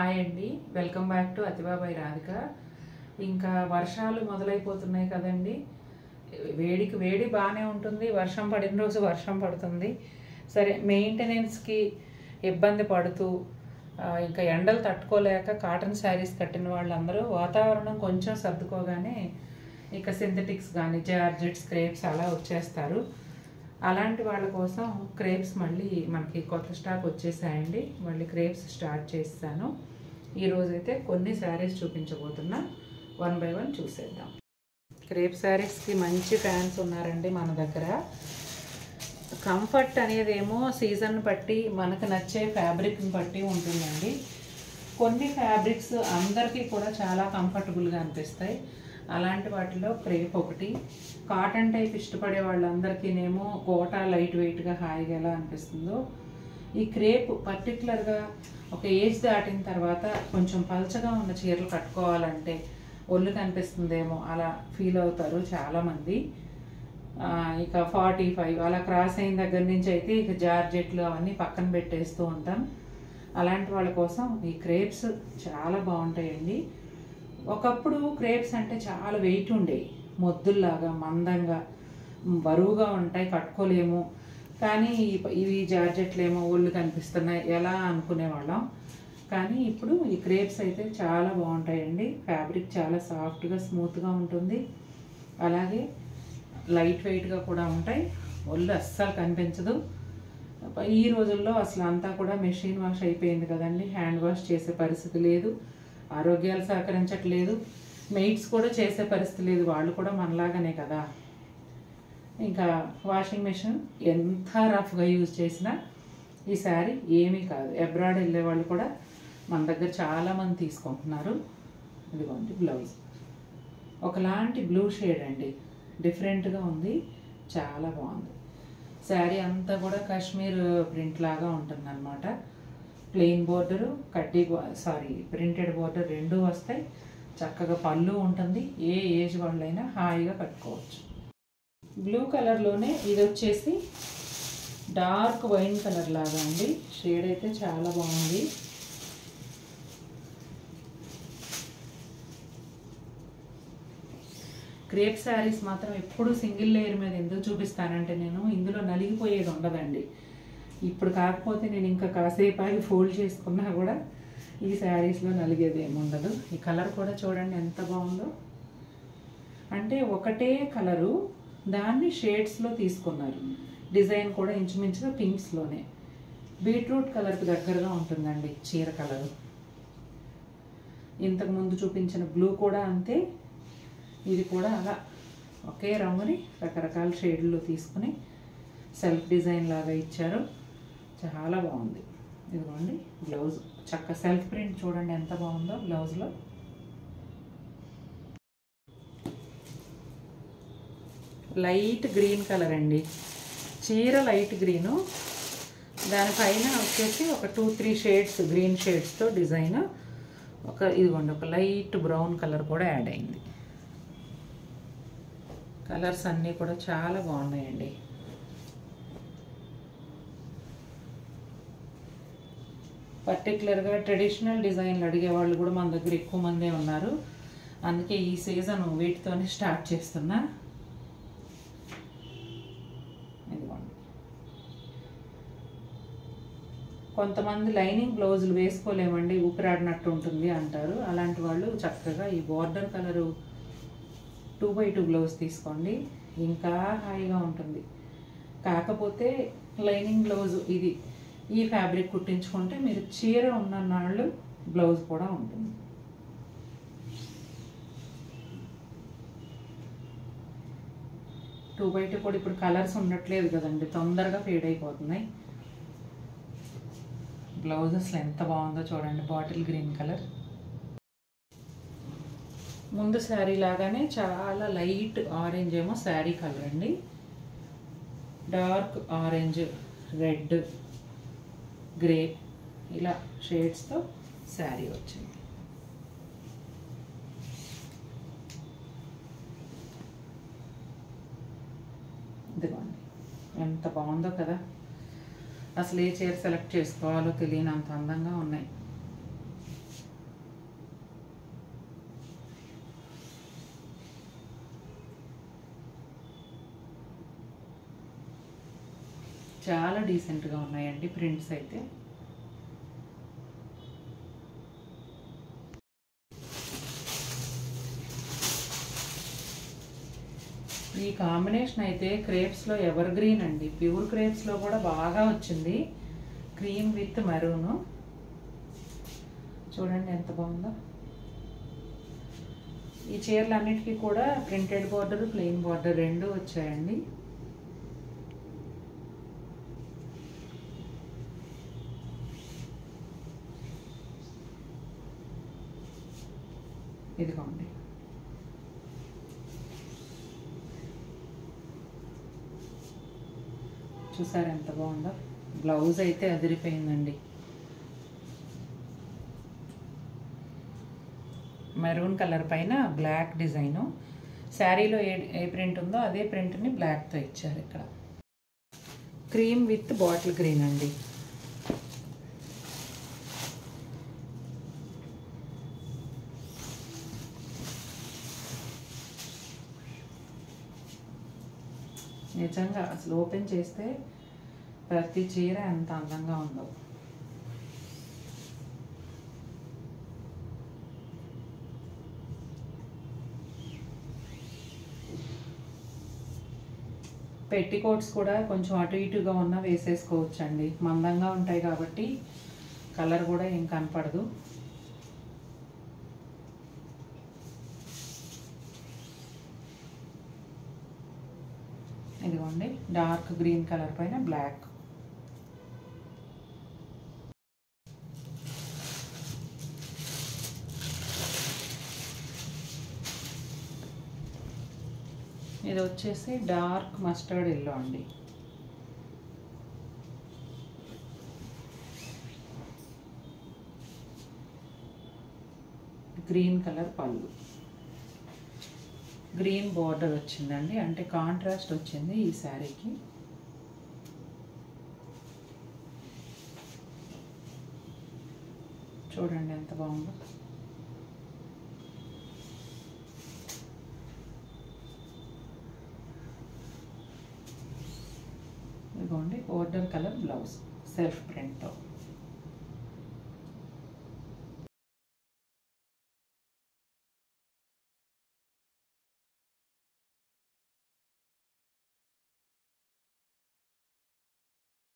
Hi అండి, welcome back to అతిబాబాయ్ Radhika. ఇంకా వర్షాలు మొదలైపోతున్నాయి కదండి. వేడికి వేడి బాగానే ఉంటుంది, వర్షం పడిన రోజు వర్షం పడుతుంది. సరే, మెయింటెనెన్స్కి ఇబ్బంది పడుతూ ఇంకా ఎండలు తట్టుకోలేక కాటన్ శారీస్ కట్టిన వాళ్ళందరూ వాతావరణం కొంచెం సర్దుకోగానే ఇక సింథటిక్స్ కానీ జార్జెట్స్, క్రేప్స్ అలా వచ్చేస్తారు. అలాంటి వాళ్ళ కోసం క్రేప్స్ మళ్ళీ మనకి కొత్త స్టాక్ వచ్చేసాయండి. మళ్ళీ క్రేప్స్ స్టార్ట్ చేస్తాను. ఈరోజైతే కొన్ని శారీస్ చూపించబోతున్నా, 1 by 1 చూసేద్దాం. క్రేప్ శారీస్కి మంచి ఫ్యాన్స్ ఉన్నారండి మన దగ్గర. కంఫర్ట్ అనేదేమో సీజన్ బట్టి మనకు నచ్చే ఫ్యాబ్రిక్ని బట్టి ఉంటుందండి. కొన్ని ఫ్యాబ్రిక్స్ అందరికీ కూడా చాలా కంఫర్టబుల్గా అనిపిస్తాయి. అలాంటి వాటిలో క్రేప్ ఒకటి. కాటన్ టైప్ ఇష్టపడే వాళ్ళందరికీనేమో కోటా లైట్ వెయిట్గా హాయిగా ఎలా అనిపిస్తుందో, ఈ క్రేప్ పర్టికులర్గా ఒక ఏజ్ దాటిన తర్వాత కొంచెం పల్చగా ఉన్న చీరలు కట్టుకోవాలంటే ఒళ్ళు కనిపిస్తుందేమో అలా ఫీల్ అవుతారు చాలామంది. ఇక 45 అలా క్రాస్ అయిన దగ్గర నుంచి అయితే ఇక జార్జెట్లు అవన్నీ పక్కన పెట్టేస్తూ ఉంటాం. అలాంటి వాళ్ళ కోసం ఈ క్రేప్స్ చాలా బాగుంటాయండి. ఒకప్పుడు క్రేప్స్ అంటే చాలా వెయిట్ ఉండేవి, మొద్దుల్లాగా మందంగా బరువుగా ఉంటాయి, కట్టుకోలేము. కానీ ఇవి జార్జెట్లేమో ఒళ్ళు కనిపిస్తున్నాయి ఎలా అనుకునేవాళ్ళం. కానీ ఇప్పుడు ఈ క్రేప్స్ అయితే చాలా బాగుంటాయండి. ఫ్యాబ్రిక్ చాలా సాఫ్ట్గా స్మూత్గా ఉంటుంది, అలాగే లైట్ వెయిట్గా కూడా ఉంటాయి. ఒళ్ళు అస్సలు కనిపించదు. ఈ రోజుల్లో అసలు అంతా కూడా మెషిన్ వాష్ అయిపోయింది కదండి, హ్యాండ్ వాష్ చేసే పరిస్థితి లేదు, ఆరోగ్యాలు సహకరించట్లేదు, మెయిట్స్ కూడా చేసే పరిస్థితి లేదు, వాళ్ళు కూడా మనలాగానే కదా. ఇంకా వాషింగ్ మెషిన్ ఎంత రఫ్గా యూజ్ చేసినా ఈ శారీ ఏమీ కాదు. అబ్రాడ్ వెళ్ళే వాళ్ళు కూడా మన దగ్గర చాలామంది తీసుకుంటున్నారు. ఇదిగోండి బ్లౌజ్, ఒకలాంటి బ్లూ షేడ్ అండి, డిఫరెంట్గా ఉంది, చాలా బాగుంది. శారీ అంతా కూడా కాశ్మీర్ ప్రింట్ లాగా ఉంటుంది అన్నమాట. ప్లెయిన్ బోర్డరు, ప్రింటెడ్ బోర్డర్ రెండూ వస్తాయి. చక్కగా పళ్ళు ఉంటుంది. ఏ ఏజ్ వాళ్ళైనా హాయిగా కట్టుకోవచ్చు. బ్లూ కలర్లోనే ఇది వచ్చేసి డార్క్ వైన్ కలర్ లాగా అండి. షేడ్ అయితే చాలా బాగుంది. క్రేప్ శారీస్ మాత్రం ఎప్పుడు సింగిల్ లేయర్ మీద ఎందుకు చూపిస్తానంటే, నేను ఇందులో నలిగిపోయేది ఉండదండి. ఇప్పుడు కాకపోతే నేను ఇంకా కాసేపు ఆగి ఫోల్డ్ చేసుకున్నా కూడా ఈ శారీస్లో నలిగేది ఏముండదు. ఈ కలర్ కూడా చూడండి ఎంత బాగుందో. అంటే ఒకటే కలరు దాన్ని షేడ్స్లో తీసుకున్నారు. డిజైన్ కూడా ఇంచుమించుగా పింక్స్లోనే. బీట్రూట్ కలర్కి దగ్గరగా ఉంటుందండి చీర కలరు. ఇంతకుముందు చూపించిన బ్లూ కూడా అంతే, ఇది కూడా అలా ఒకే రంగుని రకరకాల షేడ్లో తీసుకుని సెల్ఫ్ డిజైన్ లాగా ఇచ్చారు, చాలా బాగుంది. ఇదిగోండి బ్లౌజ్, చక్క సెల్ఫ్ ప్రింట్ చూడండి ఎంత బాగుందో బ్లౌజ్లో. లైట్ గ్రీన్ కలర్ అండి, చీర లైట్ గ్రీను, దానిపైన వచ్చేసి ఒక 2-3 షేడ్స్ గ్రీన్ షేడ్స్తో డిజైన్. ఇదిగోండి ఒక లైట్ బ్రౌన్ కలర్ కూడా యాడ్ అయింది. కలర్స్ అన్నీ కూడా చాలా బాగున్నాయండి. పర్టికులర్గా ట్రెడిషనల్ డిజైన్లు అడిగే వాళ్ళు కూడా మన దగ్గర ఎక్కువ మందే ఉన్నారు. అందుకే ఈ సీజన్ వీటితోనే స్టార్ట్ చేస్తున్నా. ఇదిగోండి, కొంతమంది లైనింగ్ బ్లౌజులు వేసుకోలేమండి, ఊపిరాడినట్టు ఉంటుంది అంటారు. అలాంటి వాళ్ళు చక్కగా ఈ బార్డర్ కలరు 2x2 బ్లౌజ్ తీసుకోండి, ఇంకా హాయిగా ఉంటుంది. కాకపోతే లైనింగ్ బ్లౌజ్ ఇది ఈ ఫ్యాబ్రిక్ కుట్టించుకుంటే మీరు చీర ఉన్న నాళ్ళు బ్లౌజ్ కూడా ఉంటుంది. టూ బై టూ కూడా ఇప్పుడు కలర్స్ ఉండట్లేదు కదండి, తొందరగా ఫేడ్ అయిపోతున్నాయి. బ్లౌజ్ అసలు ఎంత బాగుందో చూడండి, బాటిల్ గ్రీన్ కలర్. ముందు శారీ లాగానే చాలా లైట్ ఆరెంజ్ ఏమో శారీ కలర్ అండి, డార్క్ ఆరెంజ్, రెడ్, గ్రే ఇలా షేడ్స్తో శారీ వచ్చింది. ఇదిగోండి ఎంత బాగుందో కదా. అసలు ఏ చీర సెలెక్ట్ చేసుకోవాలో తెలియనంత అందంగా ఉన్నాయి. చాలా డీసెంట్గా ఉన్నాయండి ప్రింట్స్ అయితే. ఈ కాంబినేషన్ అయితే క్రేప్స్లో ఎవర్ గ్రీన్ అండి. ప్యూర్ క్రేప్స్లో కూడా బాగా వచ్చింది. Cream with maroon. చూడండి ఎంత బాగుందో. ఈ చీరలన్నిటికీ కూడా ప్రింటెడ్ బార్డర్, ప్లెయిన్ బార్డర్ రెండు వచ్చాయండి. ఇదిగోండి. చూసారు ఎంత బాగుందో. బ్లౌజ్ అయితే అదిరిపోయిందండి. మెరూన్ కలర్ పైన బ్లాక్ డిజైను. శారీలో ఏ ప్రింట్ ఉందో అదే ప్రింట్ని బ్లాక్తో ఇచ్చారు ఇక్కడ. క్రీమ్ విత్ బాటిల్ గ్రీన్ అండి. నిజంగా అసలు ఓపెన్ చేస్తే ప్రతి చీర ఎంత అందంగా ఉందో. పెట్టికోట్స్ కూడా కొంచెం అటు ఇటుగా ఉన్న వేసేసుకోవచ్చండి. మందంగా ఉంటాయి కాబట్టి కలర్ కూడా ఏం కనపడదు. ఇదిగోండి డార్క్ గ్రీన్ కలర్ పైన బ్లాక్. ఇది వచ్చేసి డార్క్ మస్టర్డ్ ఎల్లో అండి. గ్రీన్ కలర్ పళ్ళు, గ్రీన్ బార్డర్ వచ్చిందండి. అంటే కాంట్రాస్ట్ వచ్చింది ఈ శారీకి. చూడండి ఎంత బాగుందో. ఇదిగోండి బార్డర్ కలర్ బ్లౌజ్ సెల్ఫ్ ప్రింట్తో.